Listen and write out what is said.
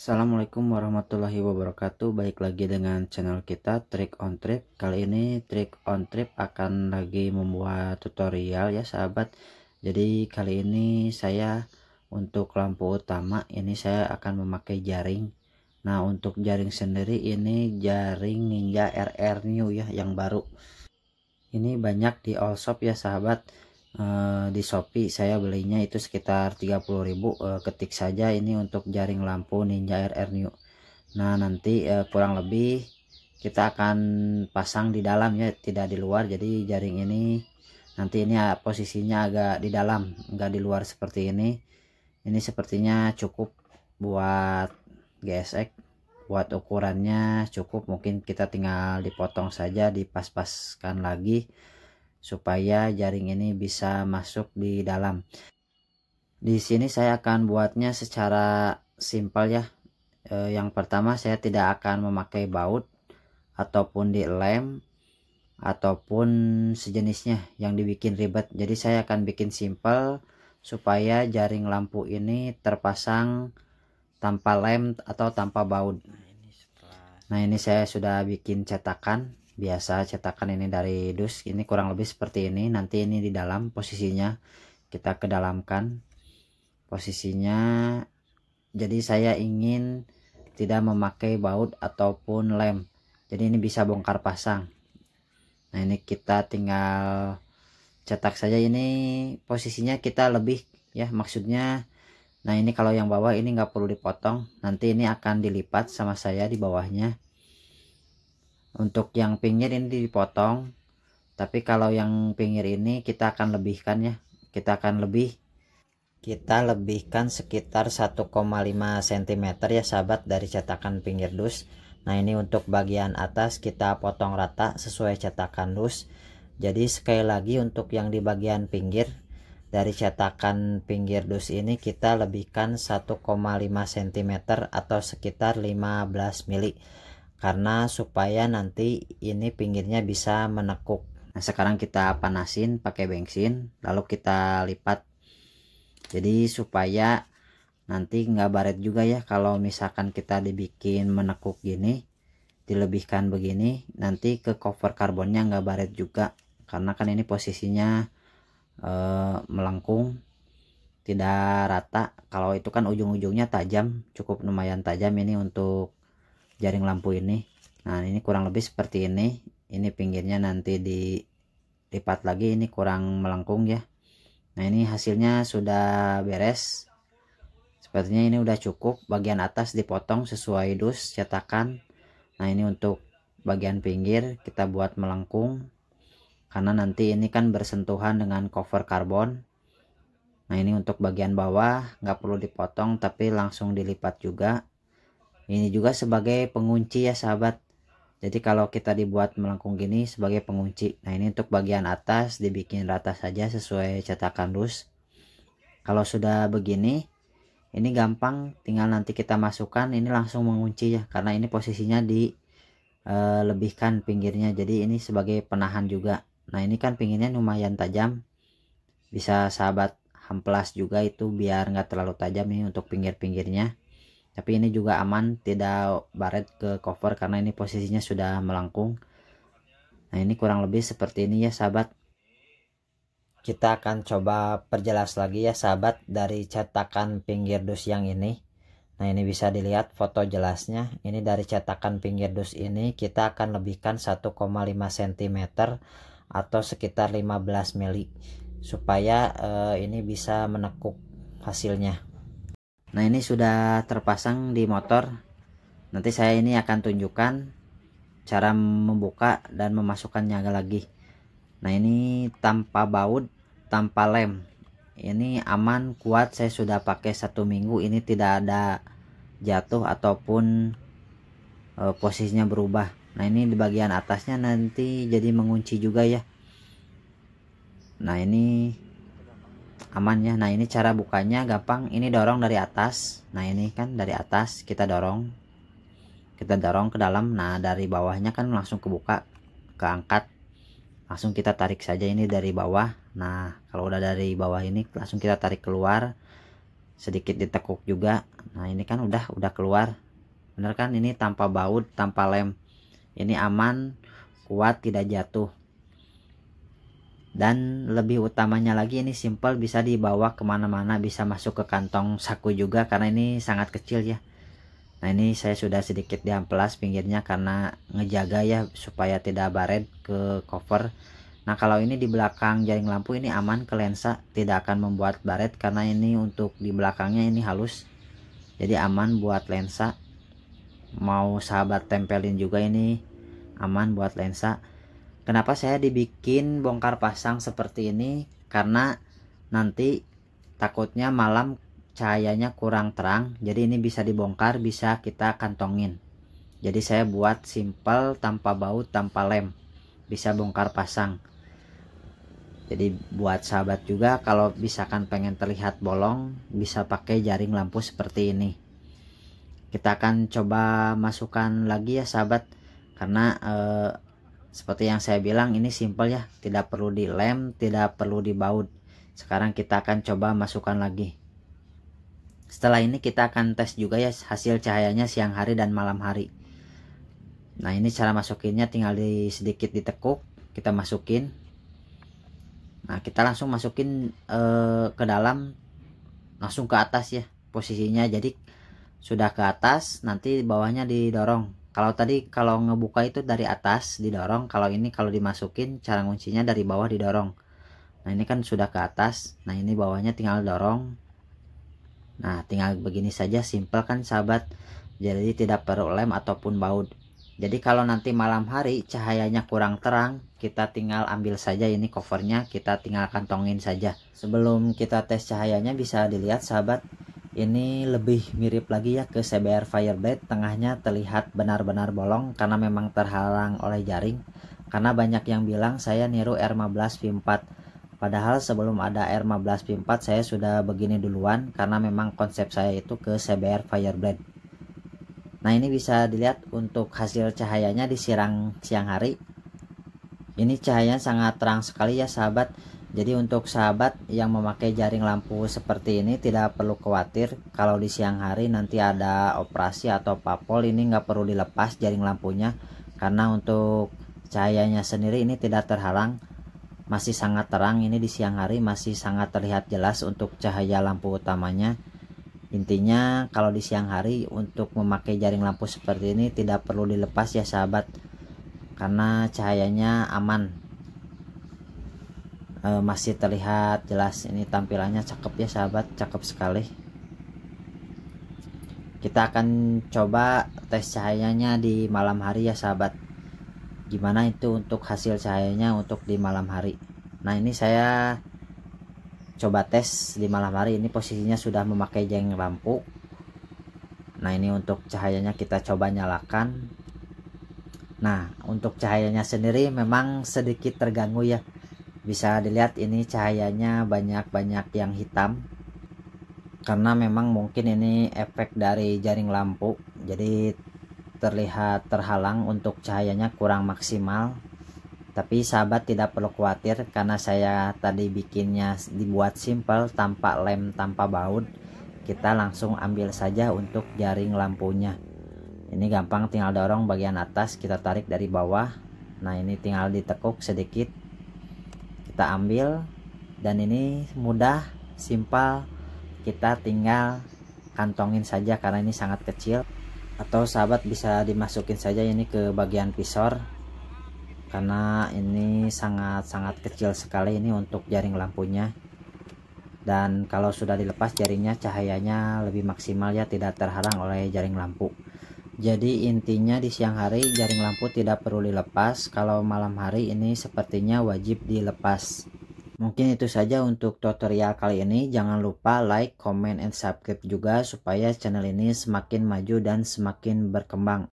Assalamualaikum warahmatullahi wabarakatuh. Baik lagi dengan channel kita Trick on Trip. Kali ini Trick on Trip akan lagi membuat tutorial ya sahabat. Jadi kali ini saya untuk lampu utama ini saya akan memakai jaring. Nah, untuk jaring sendiri ini jaring Ninja RR New ya, yang baru. Ini banyak di all shop ya sahabat. Di Shopee saya belinya itu sekitar 30.000. Ketik saja ini untuk jaring lampu Ninja RR New. Nah, nanti kurang lebih kita akan pasang di dalam ya, tidak di luar. Jadi jaring ini nanti ini posisinya agak di dalam, enggak di luar seperti ini. Ini sepertinya cukup buat gesek, buat ukurannya cukup. Mungkin kita tinggal dipotong saja, dipas-paskan lagi supaya jaring ini bisa masuk di dalam. Di sini saya akan buatnya secara simpel ya. Yang pertama, saya tidak akan memakai baut ataupun dilem ataupun sejenisnya yang dibikin ribet. Jadi saya akan bikin simpel supaya jaring lampu ini terpasang tanpa lem atau tanpa baut. Nah, ini saya sudah bikin cetakan. Biasa cetakan ini dari dus, ini kurang lebih seperti ini. Nanti ini di dalam posisinya kita kedalamkan posisinya. Jadi saya ingin tidak memakai baut ataupun lem, jadi ini bisa bongkar pasang. Nah, ini kita tinggal cetak saja. Ini posisinya kita lebih ya, maksudnya. Nah, ini kalau yang bawah ini nggak perlu dipotong, nanti ini akan dilipat sama saya di bawahnya. Untuk yang pinggir ini dipotong, tapi kalau yang pinggir ini kita akan lebihkan ya. Kita lebihkan sekitar 1,5 cm ya sahabat dari cetakan pinggir dus. Nah, ini untuk bagian atas kita potong rata sesuai cetakan dus. Jadi sekali lagi untuk yang di bagian pinggir dari cetakan pinggir dus ini kita lebihkan 1,5 cm atau sekitar 15 mili. Karena supaya nanti ini pinggirnya bisa menekuk. Nah, sekarang kita panasin pakai bensin lalu kita lipat. Jadi supaya nanti nggak baret juga ya, kalau misalkan kita dibikin menekuk gini, dilebihkan begini, nanti ke cover karbonnya nggak baret juga. Karena kan ini posisinya melengkung, tidak rata. Kalau itu kan ujung-ujungnya tajam, cukup lumayan tajam ini untuk jaring lampu ini. Nah, ini kurang lebih seperti ini. Ini pinggirnya nanti dilipat lagi, ini kurang melengkung ya. Nah, ini hasilnya sudah beres. Sepertinya ini udah cukup. Bagian atas dipotong sesuai dus cetakan. Nah, ini untuk bagian pinggir kita buat melengkung, karena nanti ini kan bersentuhan dengan cover karbon. Nah, ini untuk bagian bawah nggak perlu dipotong tapi langsung dilipat juga. Ini juga sebagai pengunci ya sahabat. Jadi kalau kita dibuat melengkung gini sebagai pengunci. Nah, ini untuk bagian atas dibikin rata saja sesuai cetakan dus. Kalau sudah begini, ini gampang, tinggal nanti kita masukkan, ini langsung mengunci ya. Karena ini posisinya dilebihkan pinggirnya. Jadi ini sebagai penahan juga. Nah, ini kan pinggirnya lumayan tajam. Bisa sahabat hamplas juga itu biar nggak terlalu tajam ini untuk pinggir-pinggirnya. Tapi ini juga aman, tidak baret ke cover karena ini posisinya sudah melengkung. Nah, ini kurang lebih seperti ini ya sahabat. Kita akan coba perjelas lagi ya sahabat dari cetakan pinggir dus yang ini. Nah, ini bisa dilihat foto jelasnya. Ini dari cetakan pinggir dus ini kita akan lebihkan 1,5 cm atau sekitar 15 mili supaya ini bisa menekuk hasilnya. Nah, ini sudah terpasang di motor. Nanti saya ini akan tunjukkan cara membuka dan memasukkannya lagi. Nah, ini tanpa baut, tanpa lem. Ini aman, kuat. Saya sudah pakai 1 minggu. Ini tidak ada jatuh ataupun posisinya berubah. Nah, ini di bagian atasnya nanti jadi mengunci juga ya. Nah, ini aman ya. Nah, ini cara bukanya gampang. Ini dorong dari atas. Nah, ini kan dari atas kita dorong ke dalam. Nah, dari bawahnya kan langsung kebuka, keangkat, langsung kita tarik saja ini dari bawah. Nah, kalau udah dari bawah ini langsung kita tarik keluar. sedikit ditekuk juga. Nah ini kan udah keluar, bener kan, ini tanpa baut, tanpa lem, ini aman, kuat, tidak jatuh. Dan lebih utamanya lagi ini simple, bisa dibawa kemana-mana, bisa masuk ke kantong saku juga karena ini sangat kecil ya. Nah ini saya sudah sedikit diamplas pinggirnya karena ngejaga ya supaya tidak baret ke cover. Nah kalau ini di belakang jaring lampu ini aman ke lensa, tidak akan membuat baret karena ini untuk di belakangnya ini halus, jadi aman buat lensa. Mau sahabat tempelin juga ini aman buat lensa. Kenapa saya dibikin bongkar pasang seperti ini? Karena nanti takutnya malam cahayanya kurang terang, jadi ini bisa dibongkar, bisa kita kantongin. Jadi saya buat simple, tanpa baut, tanpa lem, bisa bongkar pasang. Jadi buat sahabat juga kalau misalkan pengen terlihat bolong, bisa pakai jaring lampu seperti ini. Kita akan coba masukkan lagi ya sahabat, karena seperti yang saya bilang ini simple ya, tidak perlu dilem, tidak perlu dibaut. Sekarang kita akan coba masukkan lagi. Setelah ini kita akan tes juga ya hasil cahayanya siang hari dan malam hari. Nah ini cara masukinnya, tinggal sedikit ditekuk, kita masukin. Nah kita langsung masukin ke dalam, langsung ke atas ya posisinya. Jadi sudah ke atas, nanti bawahnya didorong. Kalau tadi kalau ngebuka itu dari atas didorong, kalau ini kalau dimasukin cara nguncinya dari bawah didorong. Nah ini kan sudah ke atas, nah ini bawahnya tinggal dorong. Nah tinggal begini saja, simple kan sahabat, jadi tidak perlu lem ataupun baut. Jadi kalau nanti malam hari cahayanya kurang terang, kita tinggal ambil saja ini covernya, kita tinggal kantongin saja. Sebelum kita tes cahayanya bisa dilihat sahabat, ini lebih mirip lagi ya ke CBR Fireblade. Tengahnya terlihat benar-benar bolong karena memang terhalang oleh jaring. Karena banyak yang bilang saya niru R15 V4, padahal sebelum ada R15 V4 saya sudah begini duluan, karena memang konsep saya itu ke CBR Fireblade. Nah ini bisa dilihat untuk hasil cahayanya disiram siang hari, ini cahayanya sangat terang sekali ya sahabat. Jadi untuk sahabat yang memakai jaring lampu seperti ini tidak perlu khawatir kalau di siang hari nanti ada operasi atau papol, ini nggak perlu dilepas jaring lampunya, karena untuk cahayanya sendiri ini tidak terhalang, masih sangat terang. Ini di siang hari masih sangat terlihat jelas untuk cahaya lampu utamanya. Intinya kalau di siang hari untuk memakai jaring lampu seperti ini tidak perlu dilepas ya sahabat, karena cahayanya aman. Masih terlihat jelas, ini tampilannya cakep ya sahabat, cakep sekali. Kita akan coba tes cahayanya di malam hari ya sahabat, gimana itu untuk hasil cahayanya untuk di malam hari. Nah ini saya coba tes di malam hari, ini posisinya sudah memakai jaring lampu. Nah ini untuk cahayanya kita coba nyalakan. Nah untuk cahayanya sendiri memang sedikit terganggu ya, bisa dilihat ini cahayanya banyak yang hitam, karena memang mungkin ini efek dari jaring lampu, jadi terlihat terhalang, untuk cahayanya kurang maksimal. Tapi sahabat tidak perlu khawatir, karena saya tadi bikinnya dibuat simple, tanpa lem, tanpa baut. Kita langsung ambil saja untuk jaring lampunya. Ini gampang, tinggal dorong bagian atas, kita tarik dari bawah. Nah ini tinggal ditekuk sedikit, kita ambil, dan ini mudah, simpel, kita tinggal kantongin saja karena ini sangat kecil. Atau sahabat bisa dimasukin saja ini ke bagian visor, karena ini sangat kecil sekali ini untuk jaring lampunya. Dan kalau sudah dilepas jaringnya, cahayanya lebih maksimal ya, tidak terhalang oleh jaring lampu. Jadi intinya di siang hari jaring lampu tidak perlu dilepas, kalau malam hari ini sepertinya wajib dilepas. Mungkin itu saja untuk tutorial kali ini. Jangan lupa like, comment, and subscribe juga supaya channel ini semakin maju dan semakin berkembang.